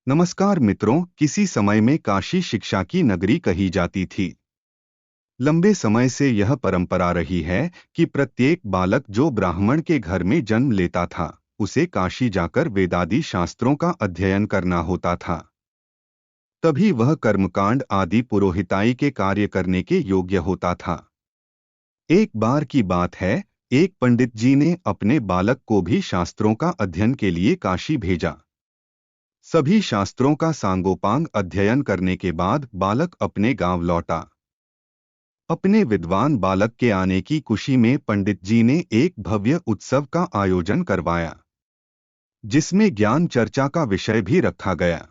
नमस्कार मित्रों, किसी समय में काशी शिक्षा की नगरी कही जाती थी। लंबे समय से यह परंपरा रही है कि प्रत्येक बालक जो ब्राह्मण के घर में जन्म लेता था, उसे काशी जाकर वेदादि शास्त्रों का अध्ययन करना होता था। तभी वह कर्मकांड आदि पुरोहिताई के कार्य करने के योग्य होता था। एक बार की बात है, एक पंडित जी ने अपने बालक को भी शास्त्रों का अध्ययन के लिए काशी भेजा। सभी शास्त्रों का सांगोपांग अध्ययन करने के बाद बालक अपने गांव लौटा। अपने विद्वान बालक के आने की खुशी में पंडित जी ने एक भव्य उत्सव का आयोजन करवाया, जिसमें ज्ञान चर्चा का विषय भी रखा गया।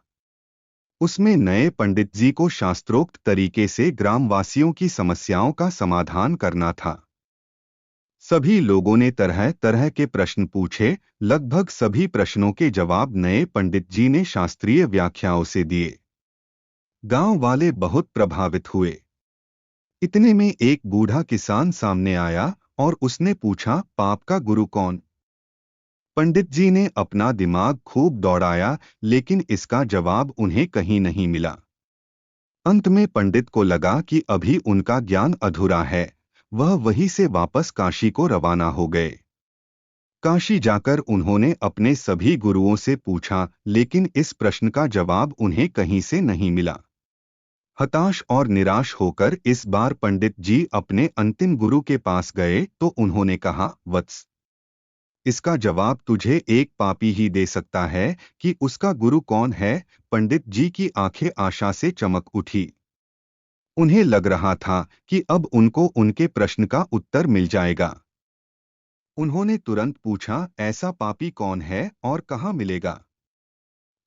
उसमें नए पंडित जी को शास्त्रोक्त तरीके से ग्रामवासियों की समस्याओं का समाधान करना था। सभी लोगों ने तरह तरह के प्रश्न पूछे। लगभग सभी प्रश्नों के जवाब नए पंडित जी ने शास्त्रीय व्याख्याओं से दिए। गांव वाले बहुत प्रभावित हुए। इतने में एक बूढ़ा किसान सामने आया और उसने पूछा, पाप का गुरु कौन? पंडित जी ने अपना दिमाग खूब दौड़ाया, लेकिन इसका जवाब उन्हें कहीं नहीं मिला। अंत में पंडित को लगा कि अभी उनका ज्ञान अधूरा है। वह वहीं से वापस काशी को रवाना हो गए। काशी जाकर उन्होंने अपने सभी गुरुओं से पूछा, लेकिन इस प्रश्न का जवाब उन्हें कहीं से नहीं मिला। हताश और निराश होकर इस बार पंडित जी अपने अंतिम गुरु के पास गए तो उन्होंने कहा, वत्स, इसका जवाब तुझे एक पापी ही दे सकता है कि उसका गुरु कौन है। पंडित जी की आंखें आशा से चमक उठी। उन्हें लग रहा था कि अब उनको उनके प्रश्न का उत्तर मिल जाएगा। उन्होंने तुरंत पूछा, ऐसा पापी कौन है और कहाँ मिलेगा?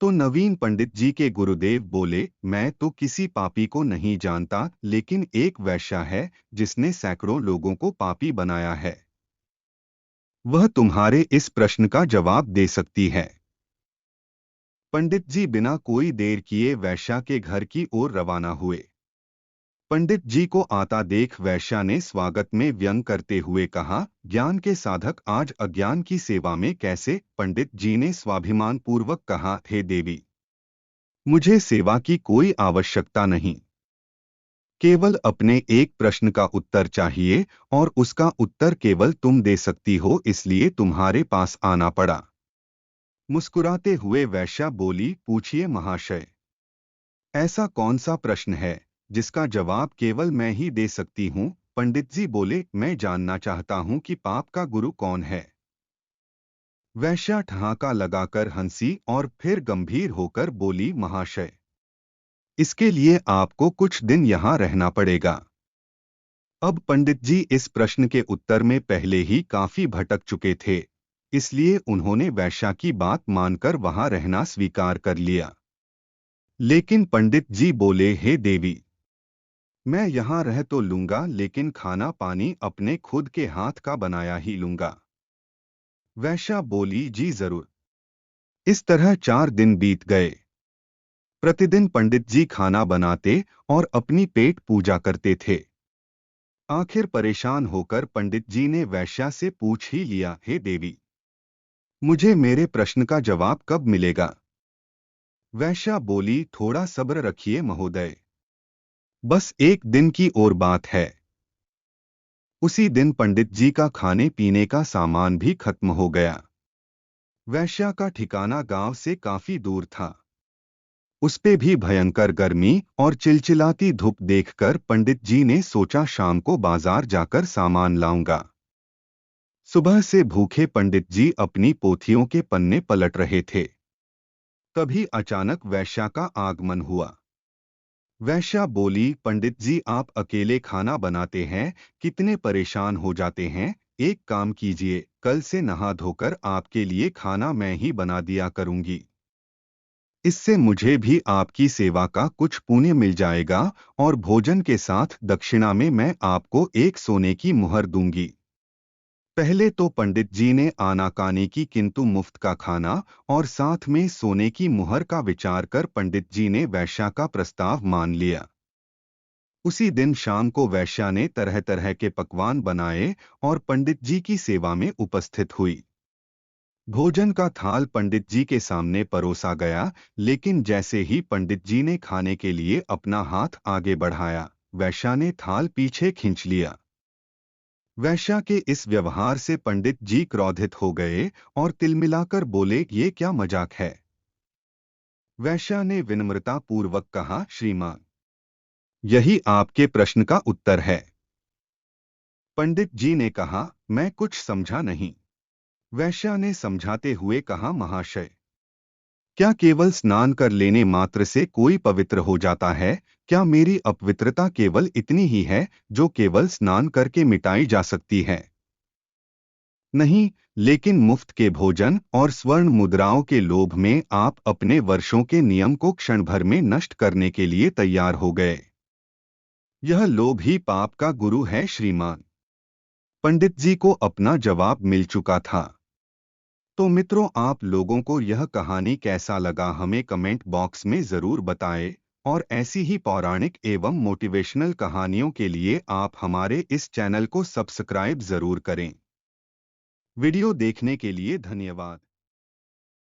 तो नवीन पंडित जी के गुरुदेव बोले, मैं तो किसी पापी को नहीं जानता, लेकिन एक वैश्या है जिसने सैकड़ों लोगों को पापी बनाया है। वह तुम्हारे इस प्रश्न का जवाब दे सकती है। पंडित जी बिना कोई देर किए वैश्या के घर की ओर रवाना हुए। पंडित जी को आता देख वैश्या ने स्वागत में व्यंग करते हुए कहा, ज्ञान के साधक आज अज्ञान की सेवा में कैसे? पंडित जी ने स्वाभिमान पूर्वक कहा, हे देवी, मुझे सेवा की कोई आवश्यकता नहीं। केवल अपने एक प्रश्न का उत्तर चाहिए और उसका उत्तर केवल तुम दे सकती हो, इसलिए तुम्हारे पास आना पड़ा। मुस्कुराते हुए वैश्या बोली, पूछिए महाशय, ऐसा कौन सा प्रश्न है जिसका जवाब केवल मैं ही दे सकती हूँ? पंडित जी बोले, मैं जानना चाहता हूँ कि पाप का गुरु कौन है। वैश्या ठहाका लगाकर हंसी और फिर गंभीर होकर बोली, महाशय, इसके लिए आपको कुछ दिन यहाँ रहना पड़ेगा। अब पंडित जी इस प्रश्न के उत्तर में पहले ही काफी भटक चुके थे, इसलिए उन्होंने वैश्या की बात मानकर वहां रहना स्वीकार कर लिया। लेकिन पंडित जी बोले, हे देवी, मैं यहाँ रह तो लूंगा, लेकिन खाना पानी अपने खुद के हाथ का बनाया ही लूंगा। वैश्या बोली, जी जरूर। इस तरह 4 दिन बीत गए। प्रतिदिन पंडित जी खाना बनाते और अपनी पेट पूजा करते थे। आखिर परेशान होकर पंडित जी ने वैश्या से पूछ ही लिया, हे देवी, मुझे मेरे प्रश्न का जवाब कब मिलेगा? वैश्या बोली, थोड़ा सब्र रखिए महोदय, बस एक दिन की और बात है। उसी दिन पंडित जी का खाने पीने का सामान भी खत्म हो गया। वैश्या का ठिकाना गांव से काफी दूर था। उस पे भी भयंकर गर्मी और चिलचिलाती धूप देखकर पंडित जी ने सोचा, शाम को बाजार जाकर सामान लाऊंगा। सुबह से भूखे पंडित जी अपनी पोथियों के पन्ने पलट रहे थे। तभी अचानक वैश्या का आगमन हुआ। वैश्या बोली, पंडित जी आप अकेले खाना बनाते हैं, कितने परेशान हो जाते हैं। एक काम कीजिए, कल से नहा धोकर आपके लिए खाना मैं ही बना दिया करूंगी। इससे मुझे भी आपकी सेवा का कुछ पुण्य मिल जाएगा और भोजन के साथ दक्षिणा में मैं आपको एक सोने की मुहर दूंगी। पहले तो पंडित जी ने आनाकानी की, किंतु मुफ्त का खाना और साथ में सोने की मुहर का विचार कर पंडित जी ने वैश्या का प्रस्ताव मान लिया। उसी दिन शाम को वैश्या ने तरह तरह के पकवान बनाए और पंडित जी की सेवा में उपस्थित हुई। भोजन का थाल पंडित जी के सामने परोसा गया, लेकिन जैसे ही पंडित जी ने खाने के लिए अपना हाथ आगे बढ़ाया, वैश्या ने थाल पीछे खींच लिया। वैश्या के इस व्यवहार से पंडित जी क्रोधित हो गए और तिलमिलाकर बोले, ये क्या मजाक है। वैश्या ने विनम्रता पूर्वक कहा, श्रीमान, यही आपके प्रश्न का उत्तर है। पंडित जी ने कहा, मैं कुछ समझा नहीं। वैश्या ने समझाते हुए कहा, महाशय, क्या केवल स्नान कर लेने मात्र से कोई पवित्र हो जाता है? क्या मेरी अपवित्रता केवल इतनी ही है जो केवल स्नान करके मिटाई जा सकती है? नहीं, लेकिन मुफ्त के भोजन और स्वर्ण मुद्राओं के लोभ में आप अपने वर्षों के नियम को क्षण भर में नष्ट करने के लिए तैयार हो गए। यह लोभ ही पाप का गुरु है, श्रीमान। पंडित जी को अपना जवाब मिल चुका था। तो मित्रों, आप लोगों को यह कहानी कैसा लगा हमें कमेंट बॉक्स में जरूर बताएं, और ऐसी ही पौराणिक एवं मोटिवेशनल कहानियों के लिए आप हमारे इस चैनल को सब्सक्राइब जरूर करें। वीडियो देखने के लिए धन्यवाद।